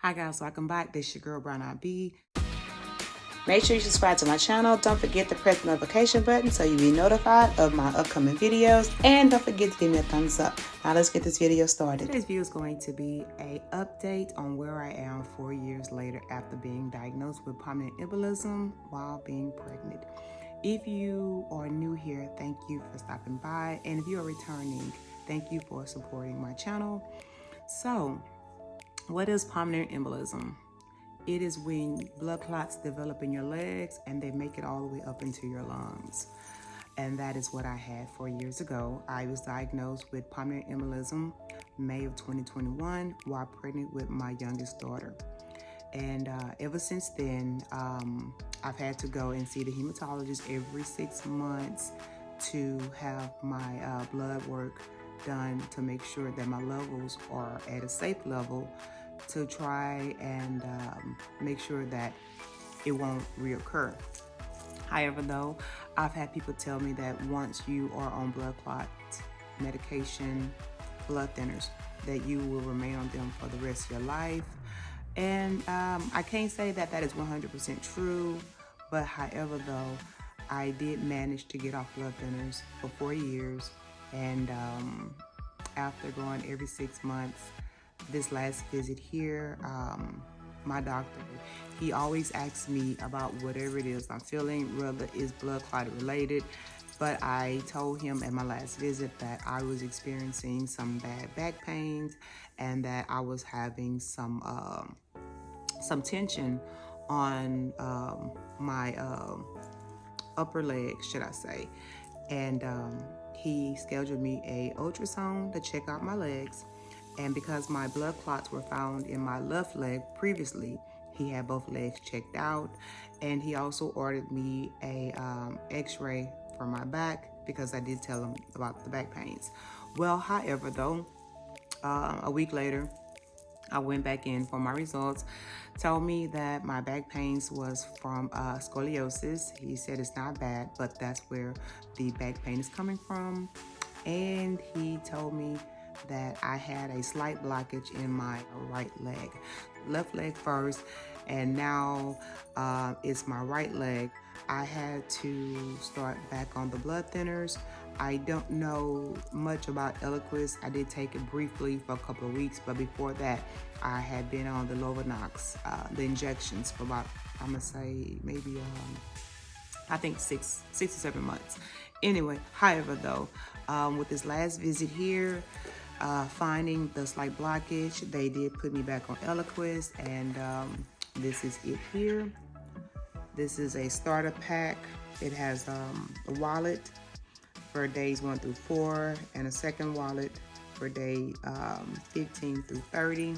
Hi guys, welcome back. This is your girl Brown Eyed B. Make sure you subscribe to my channel. Don't forget to press the notification button so you'll be notified of my upcoming videos. And don't forget to give me a thumbs up. Now let's get this video started. Today's video is going to be an update on where I am 4 years later after being diagnosed with pulmonary embolism while being pregnant. If you are new here, thank you for stopping by. And if you are returning, thank you for supporting my channel. So, what is pulmonary embolism? It is when blood clots develop in your legs and they make it all the way up into your lungs. And that is what I had 4 years ago. I was diagnosed with pulmonary embolism May of 2021 while pregnant with my youngest daughter. And ever since then, I've had to go and see the hematologist every 6 months to have my blood work done to make sure that my levels are at a safe level to try and make sure that it won't reoccur. However, though, I've had people tell me that once you are on blood clot medication, blood thinners, that you will remain on them for the rest of your life. And I can't say that that is 100% true, but however, though, I did manage to get off blood thinners for 4 years. And after going every 6 months, this last visit here, my doctor, he always asks me about whatever it is I'm feeling, whether it's blood clot related. But I told him at my last visit that I was experiencing some bad back pains and that I was having some tension on my upper leg, should I say. And he scheduled me a ultrasound to check out my legs. And because my blood clots were found in my left leg previously, he had both legs checked out. And he also ordered me a x-ray for my back because I did tell him about the back pains. Well, however, though, a week later, I went back in for my results, told me that my back pains was from scoliosis. He said it's not bad, but that's where the back pain is coming from. And he told me that I had a slight blockage in my right leg. Left leg first, and now it's my right leg. I had to start back on the blood thinners. I don't know much about Eliquis. I did take it briefly for a couple of weeks, but before that, I had been on the Lovenox, the injections for about, I'm gonna say maybe, I think six to 7 months. Anyway, however though, with this last visit here, finding the slight blockage, they did put me back on Eliquis, and this is it here. This is a starter pack. It has a wallet for days 1 through 4 and a second wallet for day 15 through 30.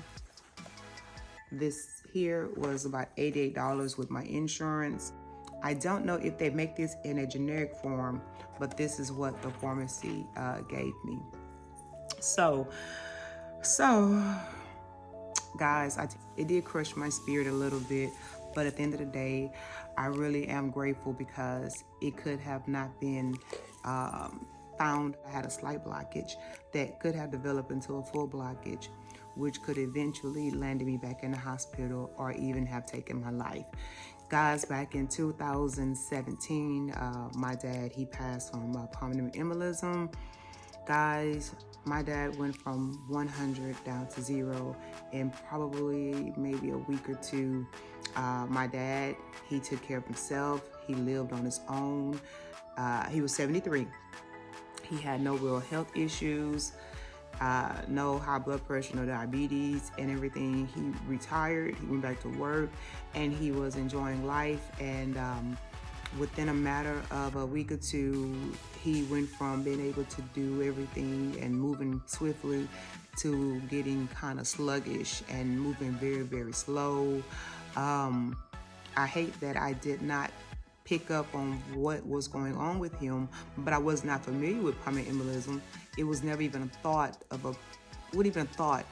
This here was about $88 with my insurance. I don't know if they make this in a generic form, but this is what the pharmacy gave me. So guys, it did crush my spirit a little bit, but at the end of the day, I really am grateful because it could have not been found. I had a slight blockage that could have developed into a full blockage, which could eventually land me back in the hospital or even have taken my life. Guys, back in 2017, my dad, he passed from pulmonary embolism. Guys, my dad went from 100 down to 0 in probably maybe a week or two. My dad, he took care of himself. He lived on his own. He was 73. He had no real health issues, no high blood pressure, no diabetes and everything. He retired, he went back to work, and he was enjoying life. And within a matter of a week or two, he went from being able to do everything and moving swiftly to getting kind of sluggish and moving very, very slow. I hate that I did not pick up on what was going on with him, but I was not familiar with pulmonary embolism. It was never even a thought of wouldn't even thought.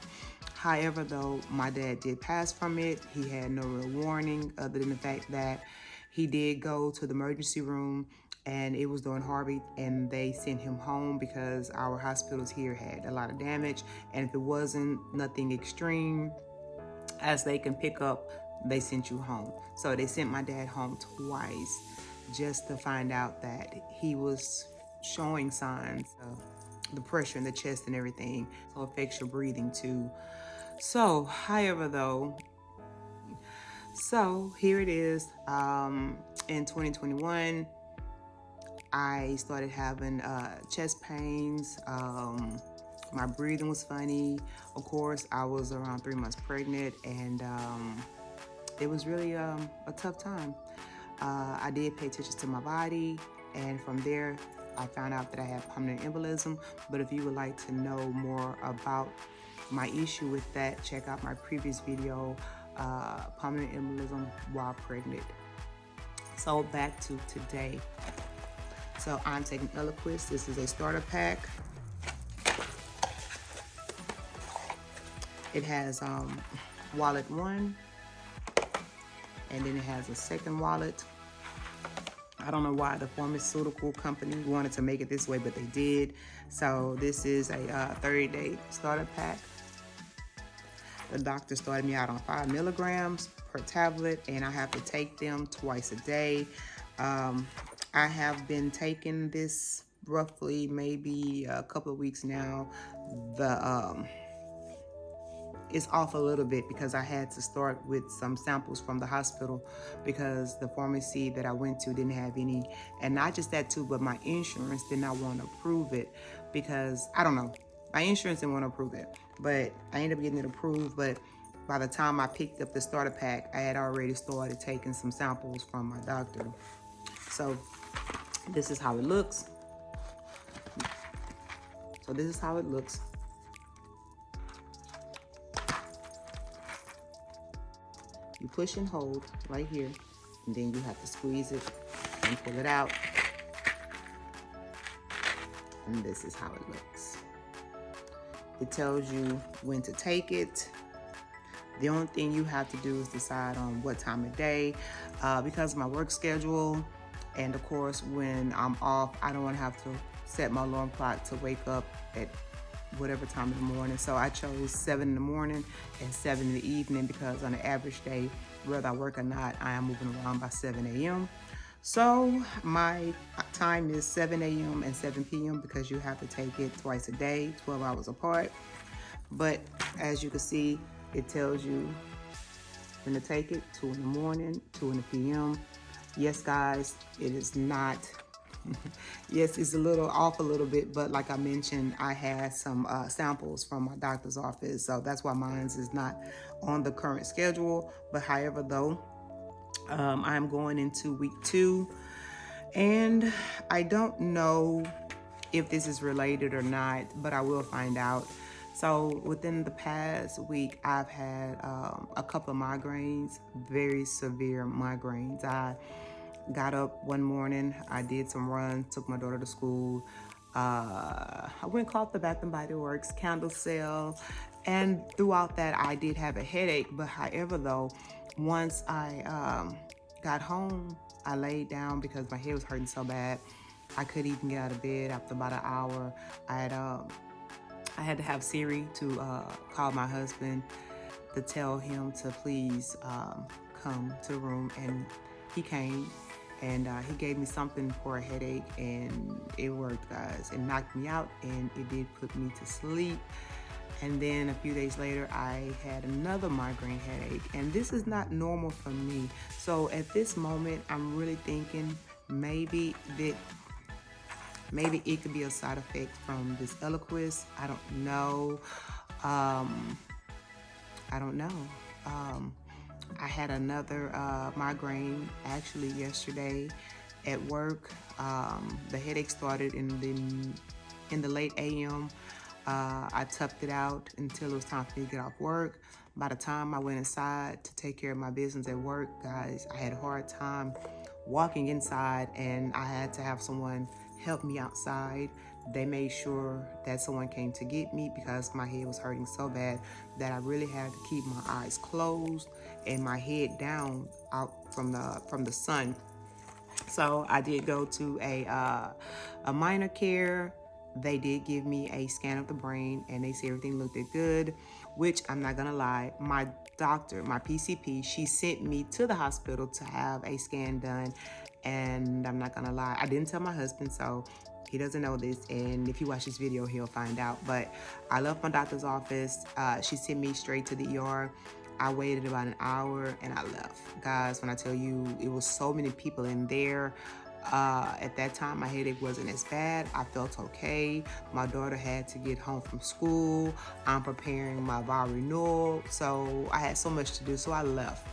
However, though, my dad did pass from it. He had no real warning other than the fact that he did go to the emergency room and it was during heartbeat, and they sent him home because our hospitals here had a lot of damage, and if it wasn't nothing extreme, as they can pick up, they sent you home. So they sent my dad home twice just to find out that he was showing signs of the pressure in the chest and everything. So it affects your breathing too. So, however, though, so here it is. In 2021, I started having chest pains. My breathing was funny. Of course, I was around 3 months pregnant, and it was really a tough time. I did pay attention to my body, and from there, I found out that I had pulmonary embolism. But if you would like to know more about my issue with that, check out my previous video, pulmonary embolism while pregnant. So back to today. So I'm taking Eliquis. This is a starter pack. It has wallet 1, and then it has a second wallet. I don't know why the pharmaceutical company wanted to make it this way, but they did. So this is a 30-day starter pack. The doctor started me out on 5 milligrams per tablet, and I have to take them twice a day. I have been taking this roughly maybe a couple of weeks now. It's off a little bit because I had to start with some samples from the hospital because the pharmacy that I went to didn't have any. And not just that too, but my insurance did not want to approve it because, I don't know, my insurance didn't want to approve it. But I ended up getting it approved. But by the time I picked up the starter pack, I had already started taking some samples from my doctor. So this is how it looks. You push and hold right here, and then you have to squeeze it and pull it out. And this is how it looks. It tells you when to take it. The only thing you have to do is decide on what time of day. Because of my work schedule, and of course when I'm off, I don't want to have to set my alarm clock to wake up at whatever time in the morning. So I chose 7 in the morning and 7 in the evening because on an average day, whether I work or not, I am moving around by 7 a.m. So my time is 7 a.m. and 7 p.m. because you have to take it twice a day, 12 hours apart. But as you can see, it tells you when to take it, 2 in the morning, 2 in the p.m. Yes, guys, it is not yes, it's a little off a little bit, but like I mentioned, I had some samples from my doctor's office, so that's why mine is not on the current schedule. But however, though, I'm going into week 2, and I don't know if this is related or not, but I will find out. So within the past week, I've had a couple of migraines, very severe migraines. I got up one morning, I did some runs, took my daughter to school. I went and called the Bath and Body Works candle sale, and throughout that I did have a headache. But however, though, once I got home, I laid down because my head was hurting so bad. I couldn't even get out of bed after about an hour. I had to have Siri to call my husband to tell him to please come to the room, and he came. And he gave me something for a headache, and it worked, guys. It knocked me out, and it did put me to sleep. And then a few days later, I had another migraine headache, and this is not normal for me. So at this moment, I'm really thinking maybe it could be a side effect from this Eliquis. I don't know. I had another migraine actually yesterday at work. The headache started in the late a.m. I toughed it out until it was time for me to get off work. By the time I went inside to take care of my business at work, guys, I had a hard time walking inside, and I had to have someone help me outside. They made sure that someone came to get me because my head was hurting so bad that I really had to keep my eyes closed and my head down out from the sun. So I did go to a minor care. They did give me a scan of the brain, and they said everything looked good, which I'm not gonna lie, my doctor, my PCP, she sent me to the hospital to have a scan done. And I'm not gonna lie, I didn't tell my husband, so he doesn't know this, and if you watch this video, he'll find out. But I left my doctor's office. She sent me straight to the ER. I waited about an hour and I left. Guys, when I tell you, it was so many people in there. At that time, my headache wasn't as bad. I felt okay. My daughter had to get home from school. I'm preparing my vow renewal. So I had so much to do, so I left.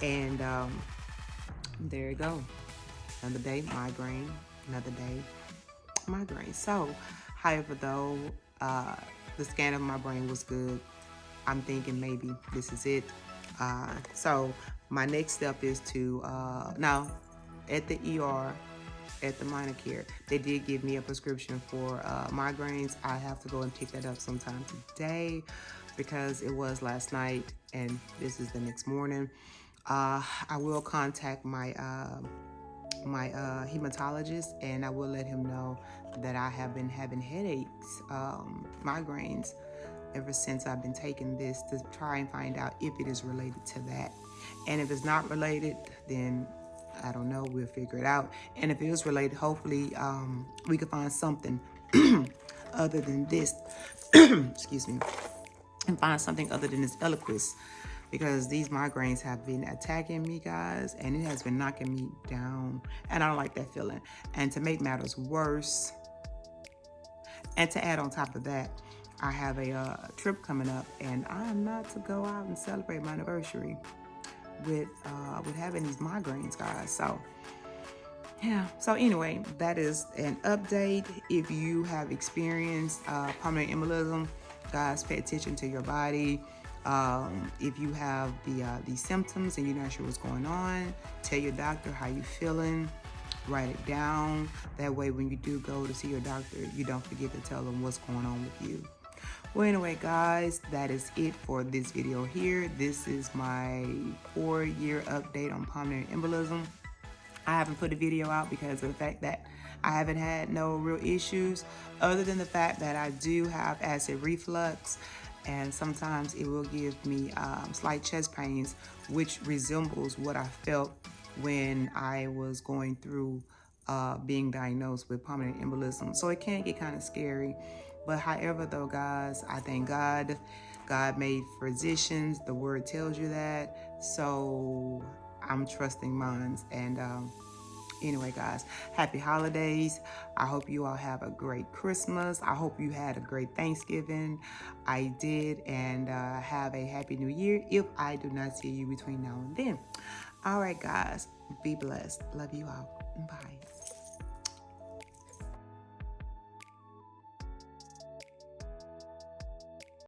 And there you go. Another day, migraine. Another day, migraine. So, however, though, the scan of my brain was good. I'm thinking maybe this is it. So my next step is to, now at the ER, at the minor care, they did give me a prescription for migraines. I have to go and pick that up sometime today because it was last night and this is the next morning. I will contact my hematologist, and I will let him know that I have been having headaches, migraines, ever since I've been taking this, to try and find out if it is related to that. And if it's not related, then I don't know, we'll figure it out. And if it is related, hopefully we can find something other than this, excuse me, and find something other than this Eliquis, because these migraines have been attacking me, guys, and it has been knocking me down, and I don't like that feeling. And to make matters worse, and to add on top of that, I have a trip coming up, and I'm not to go out and celebrate my anniversary with having these migraines, guys. So yeah, so anyway, that is an update. If you have experienced pulmonary embolism, guys, pay attention to your body. If you have these symptoms and you're not sure what's going on, tell your doctor how you're feeling. Write it down. That way, when you do go to see your doctor, you don't forget to tell them what's going on with you. Well, anyway, guys, that is it for this video here. This is my 4-year update on pulmonary embolism. I haven't put a video out because of the fact that I haven't had no real issues, other than the fact that I do have acid reflux, and sometimes it will give me slight chest pains, which resembles what I felt when I was going through being diagnosed with pulmonary embolism. So it can get kind of scary. But however, though, guys, I thank God. God made physicians. The word tells you that. So I'm trusting minds. And anyway, guys, happy holidays. I hope you all have a great Christmas. I hope you had a great Thanksgiving. I did. And have a happy new year if I do not see you between now and then. All right, guys, be blessed. Love you all. Bye.